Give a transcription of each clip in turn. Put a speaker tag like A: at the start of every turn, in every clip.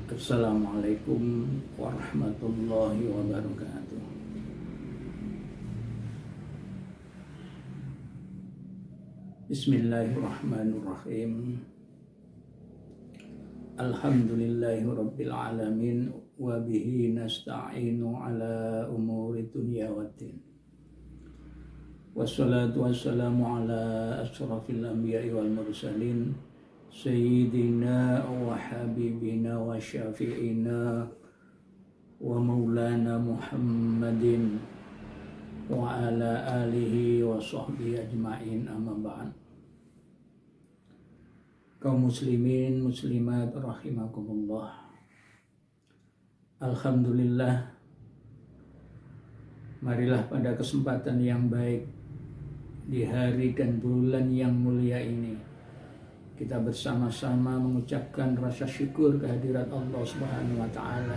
A: Assalamualaikum warahmatullahi wabarakatuh. Bismillahirrahmanirrahim. Alhamdulillahi rabbil alamin wa bihi nasta'inu ala umuri dunya waddin. Wassalatu wassalamu ala asrafil anbiya'i wal mursalin Sayyidina wa habibina wa syafi'ina wa maulana Muhammadin wa ala alihi wa sahbihi ajma'in, amma ba'd. Kaum muslimin muslimat rahimakumullah. Alhamdulillah, marilah pada kesempatan yang baik di hari dan bulan yang mulia ini kita bersama-sama mengucapkan rasa syukur kehadirat Allah Subhanahu wa taala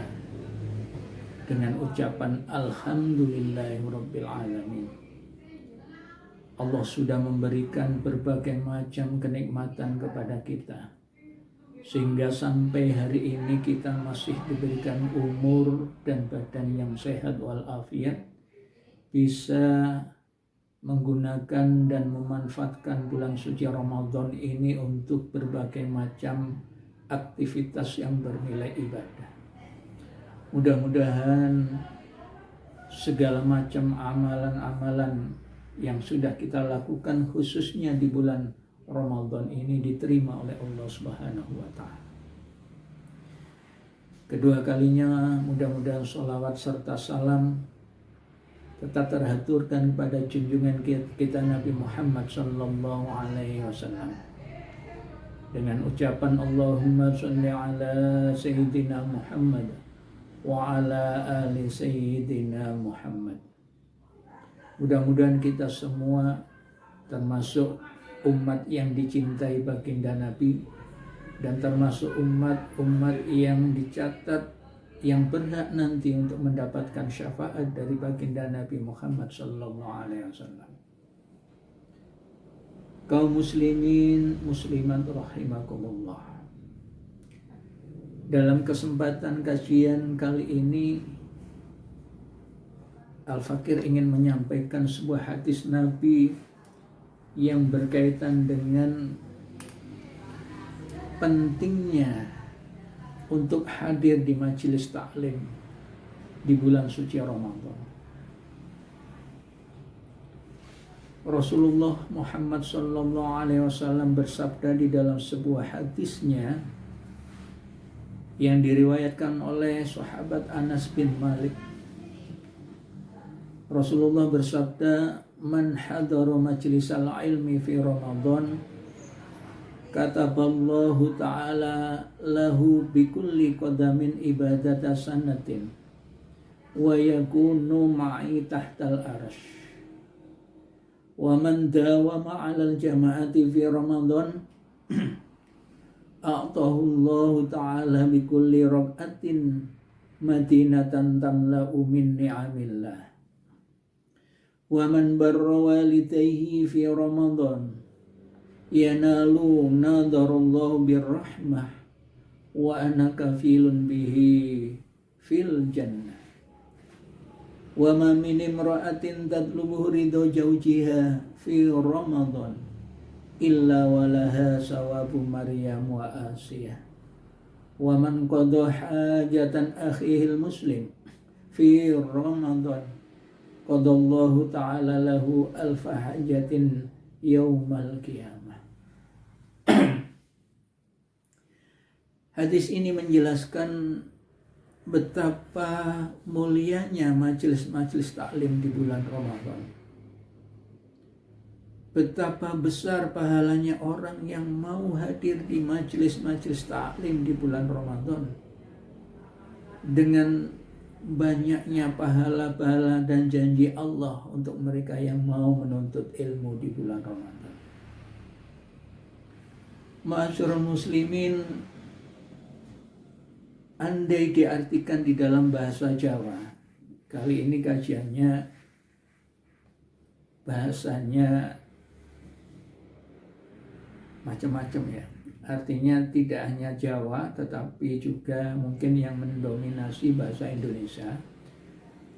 A: dengan ucapan alhamdulillahirabbil alamin. Allah sudah memberikan berbagai macam kenikmatan kepada kita sehingga sampai hari ini kita masih diberikan umur dan badan yang sehat walafiat, bisa menggunakan dan memanfaatkan bulan suci Ramadan ini untuk berbagai macam aktivitas yang bernilai ibadah. Mudah-mudahan segala macam amalan-amalan yang sudah kita lakukan khususnya di bulan Ramadan ini diterima oleh Allah Subhanahu wa taala. Kedua kalinya mudah-mudahan sholawat serta salam tetap terhaturkan kepada junjungan kita Nabi Muhammad sallallahu alaihi wasallam dengan ucapan Allahumma sholli ala sayyidina Muhammad wa ala ali sayyidina Muhammad. Mudah-mudahan kita semua termasuk umat yang dicintai baginda Nabi dan termasuk umat yang dicatat yang berhak nanti untuk mendapatkan syafaat dari baginda Nabi Muhammad sallallahu alaihi wasallam. Kaum muslimin muslimat rahimakumullah. Dalam kesempatan kajian kali ini Al-Fakir ingin menyampaikan sebuah hadis Nabi yang berkaitan dengan pentingnya untuk hadir di majelis taklim di bulan suci Ramadan. Rasulullah Muhammad sallallahu alaihi wasallam bersabda di dalam sebuah hadisnya yang diriwayatkan oleh sahabat Anas bin Malik. Rasulullah bersabda, "Man hadara majlisal ilmi fi Ramadan kataballahu ta'ala lahu bikulli qadamin ibadata sanatin wa yakunu ma'i tahtal arash wa man dawama 'alal jama'ati fi Ramadan a'tahu Allahu ta'ala bikulli raq'atin madinatan tamla'u min ni'amillah wa man barra walidayhi fi Ramadan yanalu nadarallahu birrahmah wa ana kafilun bihi fil jannah wa ma min imra'atin tatlubu ridha zawjiha fi Ramadan illa walaha sawabu Maryam wa Asiyah wa man qada hajatan akhihil muslim fi Ramadan qadallahu ta'ala lahu alfa hajatin yaumal qiyamah. Hadis ini menjelaskan betapa mulianya majelis-majelis taklim di bulan Ramadan. Betapa besar pahalanya orang yang mau hadir di majelis-majelis taklim di bulan Ramadan. Dengan banyaknya pahala-pahala dan janji Allah untuk mereka yang mau menuntut ilmu di bulan Ramadan. Ma'asyiral muslimin, andai diartikan di dalam bahasa Jawa, kali ini kajiannya bahasanya macam-macam ya. artinya tidak hanya Jawa tetapi juga mungkin yang mendominasi bahasa Indonesia.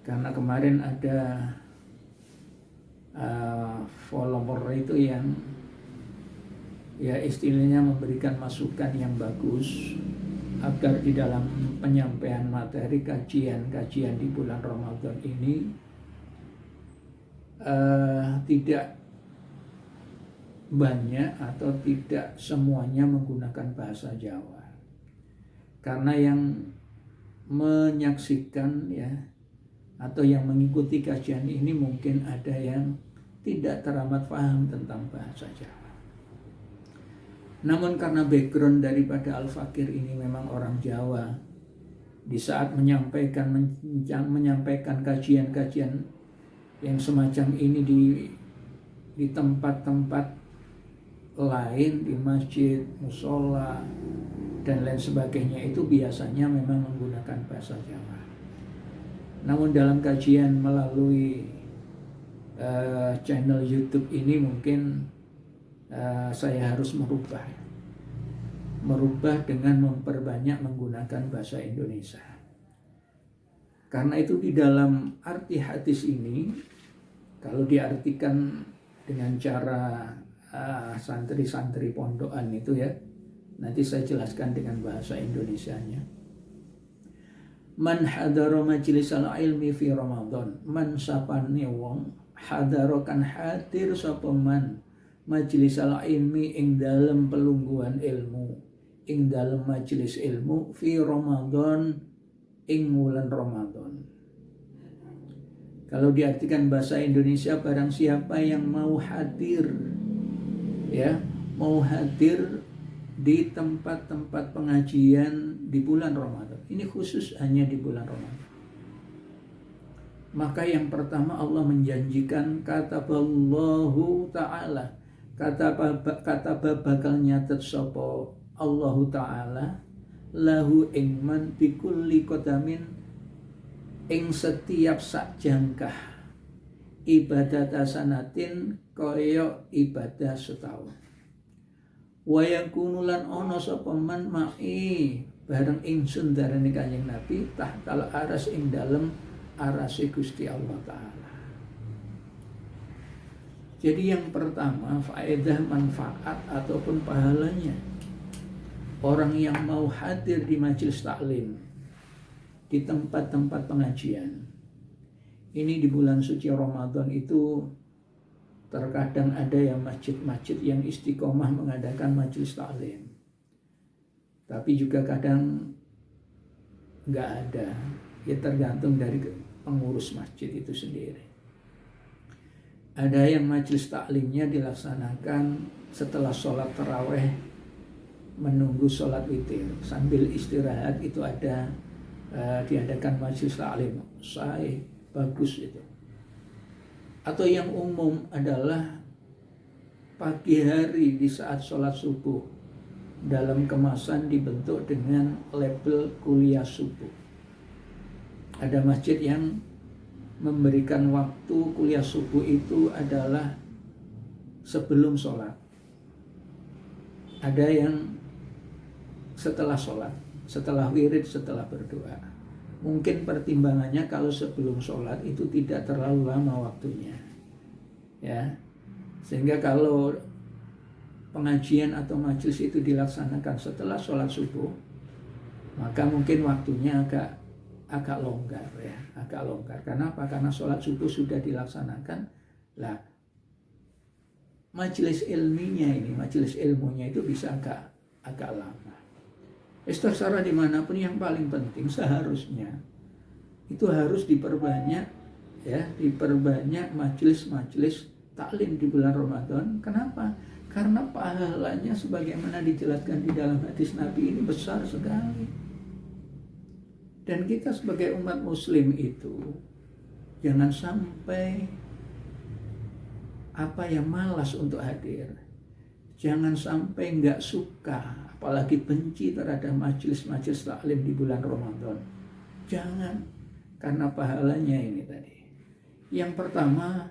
A: Karena kemarin ada follower itu yang ya istilahnya memberikan masukan yang bagus agar di dalam penyampaian materi kajian-kajian di bulan Ramadan ini tidak banyak atau tidak semuanya menggunakan bahasa Jawa. Karena yang menyaksikan ya atau yang mengikuti kajian ini mungkin ada yang tidak teramat paham tentang bahasa Jawa. Namun karena background daripada Al-Fakir ini memang orang Jawa, di saat menyampaikan kajian-kajian yang semacam ini di tempat-tempat lain, di masjid, musola, dan lain sebagainya, itu biasanya memang menggunakan bahasa Jawa. Namun dalam kajian melalui channel YouTube ini mungkin saya harus merubah dengan memperbanyak menggunakan bahasa Indonesia. Karena itu di dalam arti hadis ini, kalau diartikan dengan cara santri-santri pondokan itu ya, nanti saya jelaskan dengan bahasa Indonesianya. Man hadaro majlisal ilmi fi Ramadan, man sapane wong hadaro kan hadir sapa man majlisal ilmi ing dalem pelungguhan ilmu, ing dalem majelis ilmu fi Ramadan ing wulan Ramadan. Kalau diartikan bahasa Indonesia, barang siapa yang mau hadir ya, mau hadir di tempat-tempat pengajian di bulan Ramadan. Ini khusus hanya di bulan Ramadan. Maka yang pertama Allah menjanjikan kataballahu ta'ala, kata bakal nyatet sapa Allah Ta'ala lahu ingman bikulli qadamin ing setiap sak jangkah ibadat asanatin kaya ibadah setahun. Wa yakunu lan ana sapa man ma'i bareng ingsun darane Kanjeng Nabi tahtal aras ing dalem arase Gusti Allah Ta'ala. Jadi yang pertama faedah manfaat ataupun pahalanya orang yang mau hadir di majelis taklim, di tempat-tempat pengajian. Ini di bulan suci Ramadan itu terkadang ada yang masjid-masjid yang istiqomah mengadakan majelis taklim. Tapi juga kadang nggak ada. Ya tergantung dari pengurus masjid itu sendiri. Ada yang majelis taklimnya dilaksanakan setelah sholat taraweh menunggu sholat witir. Sambil istirahat itu ada diadakan majelis taklim. Sahih, bagus itu. Atau yang umum adalah pagi hari di saat sholat subuh dalam kemasan dibentuk dengan label kuliah subuh. Ada masjid yang memberikan waktu kuliah subuh itu adalah sebelum sholat. Ada yang setelah sholat, setelah wirid, setelah berdoa. Mungkin pertimbangannya kalau sebelum sholat itu tidak terlalu lama waktunya, ya. Sehingga kalau pengajian atau majelis itu dilaksanakan setelah sholat subuh, maka mungkin waktunya agak longgar ya, agak longgar. Kenapa? Karena sholat subuh sudah dilaksanakan. Lah, majelis ilminya ini, majelis ilmunya itu bisa agak lama. Terserah dimanapun, yang paling penting seharusnya itu harus diperbanyak ya, diperbanyak majelis-majelis taklim di bulan Ramadan. Kenapa? Karena pahalanya sebagaimana dijelaskan di dalam hadis Nabi ini besar sekali. Dan kita sebagai umat muslim itu jangan sampai malas untuk hadir. Jangan sampai nggak suka, apalagi benci terhadap majelis-majelis taklim di bulan Ramadan. Jangan, karena pahalanya ini tadi. Yang pertama,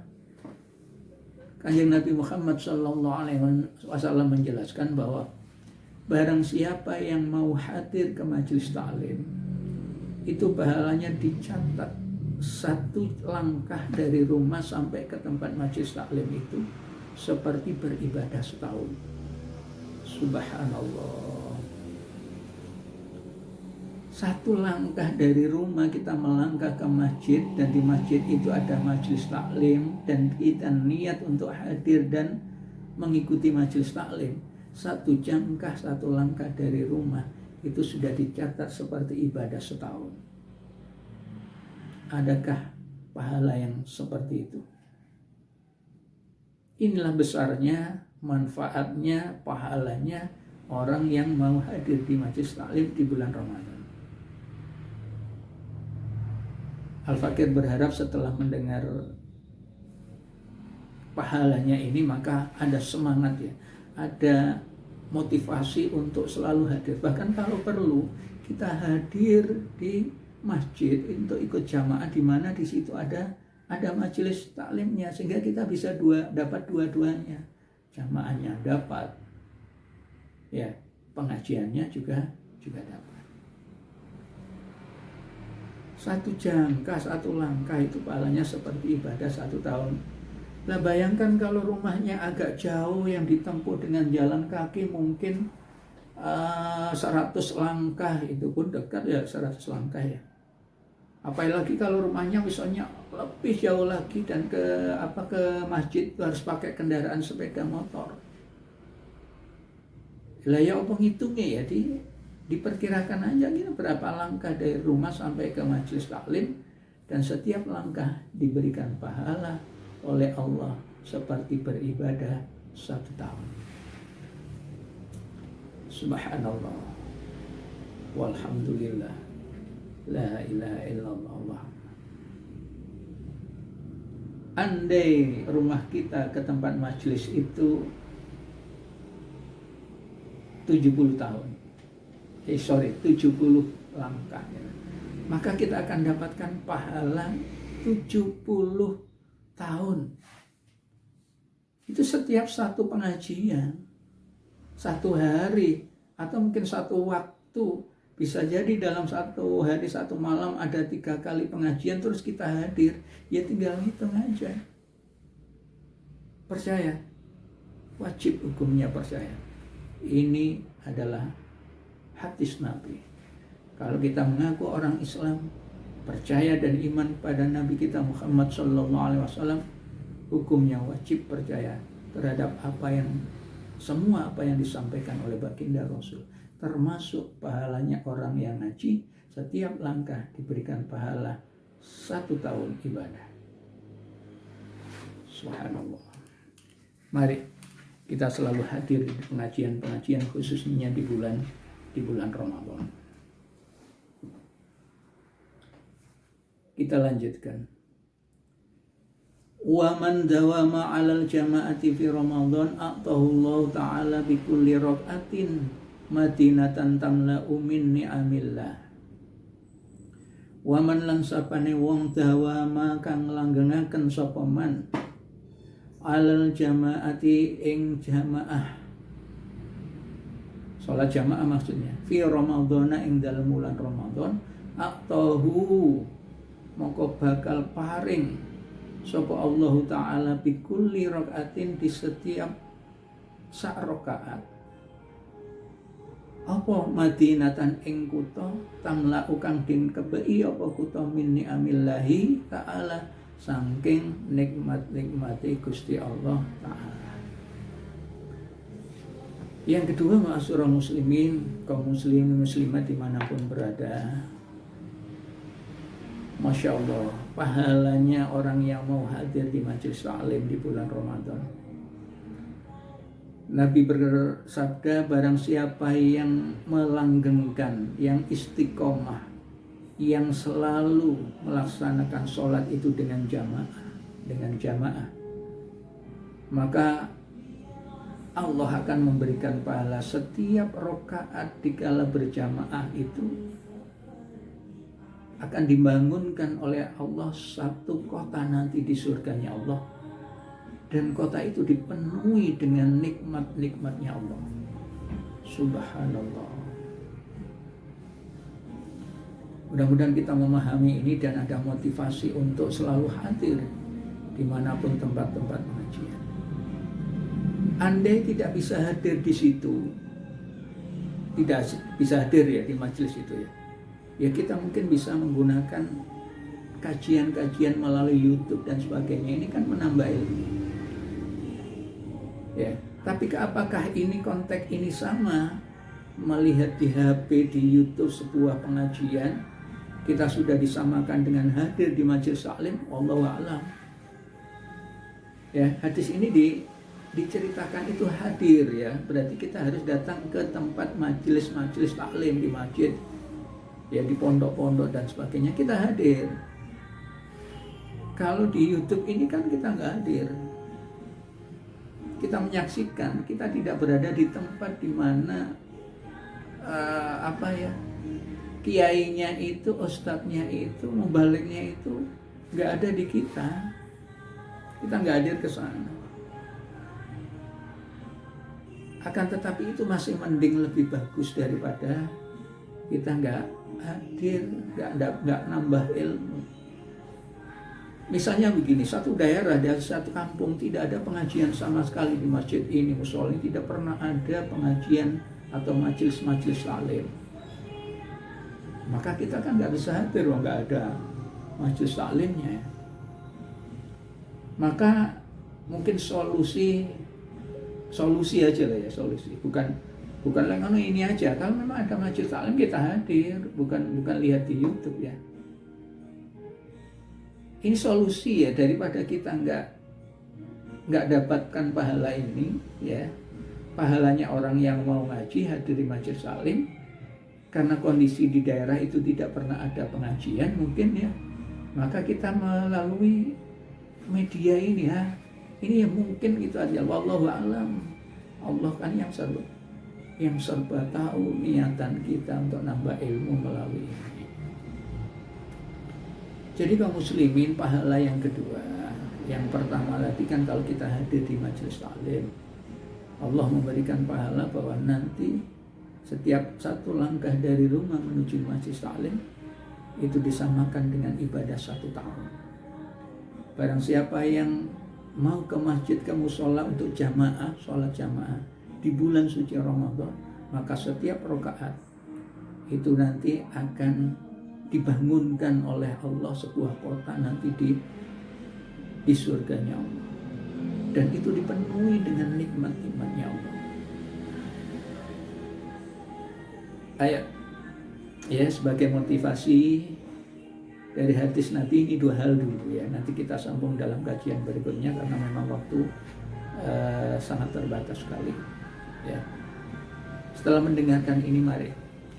A: Kanjeng Nabi Muhammad SAW menjelaskan bahwa barang siapa yang mau hadir ke majelis taklim, itu pahalanya dicatat satu langkah dari rumah sampai ke tempat majelis taklim itu seperti beribadah setahun. Subhanallah. Satu langkah dari rumah kita melangkah ke masjid, dan di masjid itu ada majelis taklim, dan kita niat untuk hadir dan mengikuti majelis taklim. Satu jangkah, satu langkah dari rumah itu sudah dicatat seperti ibadah setahun. Adakah pahala yang seperti itu? Inilah besarnya, manfaatnya, pahalanya orang yang mau hadir di majelis taklim di bulan Ramadan. Al-Fakir berharap setelah mendengar pahalanya ini, maka ada semangat ya, ada motivasi untuk selalu hadir. Bahkan kalau perlu kita hadir di masjid untuk ikut jamaah di mana di situ ada majelis taklimnya, sehingga kita bisa dapat dua-duanya, jamaahnya dapat, ya pengajiannya juga dapat. Satu jangkah, satu langkah itu pahalanya seperti ibadah satu tahun. Nah bayangkan kalau rumahnya agak jauh, yang ditempuh dengan jalan kaki mungkin 100 langkah, itu pun dekat ya, 100 langkah ya. Apalagi kalau rumahnya misalnya lebih jauh lagi dan ke masjid itu harus pakai kendaraan sepeda motor. Lah ya apa ngitungnya ya, diperkirakan aja gitu berapa langkah dari rumah sampai ke majelis taklim, dan setiap langkah diberikan pahala oleh Allah seperti beribadah satu tahun. Subhanallah, walhamdulillah, la ilaha illallah. Andai rumah kita ke tempat majelis itu 70 tahun, 70 langkah ya, maka kita akan dapatkan pahala 70 tahun. Itu setiap satu pengajian, satu hari, atau mungkin satu waktu. Bisa jadi dalam satu hari, satu malam ada 3 kali pengajian, terus kita hadir. Ya tinggal hitung aja. Percaya, wajib hukumnya percaya. Ini adalah hadis Nabi. Kalau kita mengaku orang Islam, percaya dan iman pada Nabi kita Muhammad SAW, hukumnya wajib percaya terhadap semua apa yang disampaikan oleh baginda Rasul, termasuk pahalanya orang yang ngaji. Setiap langkah diberikan pahala 1 tahun ibadah. Subhanallah. Mari kita selalu hadir di pengajian-pengajian, khususnya di bulan Ramadan. Kita lanjutkan. Wa man dawama 'alal jama'ati fi Ramadan a'tahu Allah ta'ala bi kulli rak'atin madinatan tamla'u min ni'amillah. Wa man lan sapane wong dawama kang langgengaken sapa man 'alal jama'ati ing jamaah, salat jamaah maksudnya, fi Ramadan ing dalem bulan Ramadan, a'tahu moko bakal paring sapa Allah Ta'ala bi kulli rakaatin, di setiap sak rakaat, apa madinatan ing kutha tamla kang den kebeki apa kutha min ni'amillahi ta'ala, saking nikmat-nikmati Gusti Allah Ta'ala. Yang kedua, ma'asyiral muslimin, kaum muslimin muslimat dimanapun berada, Masya Allah, pahalanya orang yang mau hadir di majelis taklim di bulan Ramadan. Nabi bersabda, barang siapa yang melanggengkan, yang istiqomah, yang selalu melaksanakan sholat itu dengan jamaah, maka Allah akan memberikan pahala setiap rakaat dikala berjamaah itu akan dibangunkan oleh Allah satu kota nanti di surganya Allah, dan kota itu dipenuhi dengan nikmat-nikmatnya Allah. Subhanallah. Mudah-mudahan kita memahami ini dan ada motivasi untuk selalu hadir dimanapun tempat-tempat pengajian. Andai tidak bisa hadir di situ, tidak bisa hadir ya di majelis itu ya kita mungkin bisa menggunakan kajian-kajian melalui YouTube dan sebagainya. Ini kan menambah ilmu. Ya, tapi apakah ini konteks ini sama melihat di HP, di YouTube sebuah pengajian kita sudah disamakan dengan hadir di majelis taklim? Wallahu a'lam. Ya, hadis ini diceritakan itu hadir ya, berarti kita harus datang ke tempat majelis taklim di masjid ya, di pondok-pondok dan sebagainya kita hadir. Kalau di YouTube ini kan kita nggak hadir, kita menyaksikan, kita tidak berada di tempat di mana kiainya itu, ustadznya itu, mubaliknya itu nggak ada di kita nggak hadir ke sana. Akan tetapi itu masih mending, lebih bagus daripada kita nggak hadir, nggak nambah ilmu. Misalnya begini, satu daerah dari satu kampung tidak ada pengajian sama sekali di masjid ini, musola ini tidak pernah ada pengajian atau majelis taklim. Maka kita kan nggak bisa hadir, nggak ada majelis taklimnya. Maka mungkin solusi aja lah ya, solusi. Bukan ini aja. Kalau memang ada majelis taklim kita hadir, bukan lihat di YouTube ya. Ini solusi ya, daripada kita nggak dapatkan pahala ini ya. Pahalanya orang yang mau ngaji hadir di majelis taklim karena kondisi di daerah itu tidak pernah ada pengajian mungkin ya. Maka kita melalui media ini ya. Ini ya mungkin gitu aja. Wallahu a'lam. Allah kan yang serba tahu niatan kita untuk nambah ilmu melalui ini. Jadi kaum muslimin, pahala yang kedua, yang pertama tadi kan kalau kita hadir di majelis taklim, Allah memberikan pahala bahwa nanti setiap satu langkah dari rumah menuju majelis taklim itu disamakan dengan ibadah 1 tahun. Barang siapa yang mau ke masjid, ke musola untuk jamaah, sholat jamaah di bulan suci Ramadan, maka setiap rakaat itu nanti akan dibangunkan oleh Allah sebuah kota nanti di surganya Allah, dan itu dipenuhi dengan nikmat-nikmatnya Allah. Ayat ya, sebagai motivasi dari hadis Nabi ini 2 hal dulu ya. Nanti kita sambung dalam kajian berikutnya karena memang waktu sangat terbatas sekali ya. Setelah mendengarkan ini, mari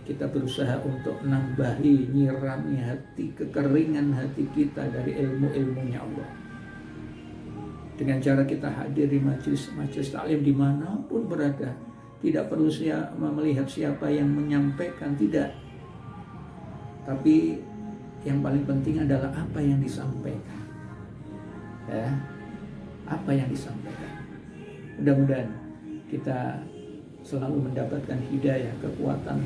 A: kita berusaha untuk nyirami hati, kekeringan hati kita dari ilmu-ilmunya Allah. Dengan cara kita hadir di majelis taklim dimanapun berada. Tidak perlu melihat siapa yang menyampaikan, tidak. Tapi yang paling penting adalah apa yang disampaikan. Ya, apa yang disampaikan. Mudah-mudahan kita selalu mendapatkan hidayah, kekuatan,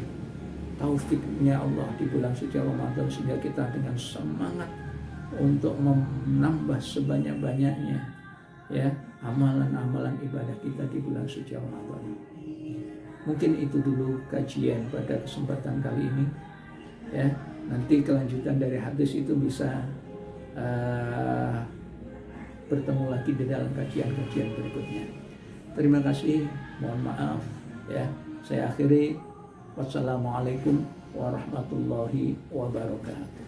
A: taufiknya Allah di bulan suci Ramadan, sehingga kita dengan semangat untuk menambah sebanyak-banyaknya ya amalan-amalan ibadah kita di bulan suci Ramadan. Mungkin itu dulu kajian pada kesempatan kali ini ya. Nanti kelanjutan dari hadis itu bisa bertemu lagi di dalam kajian-kajian berikutnya. Terima kasih, mohon maaf ya. Saya akhiri, wassalamualaikum warahmatullahi wabarakatuh.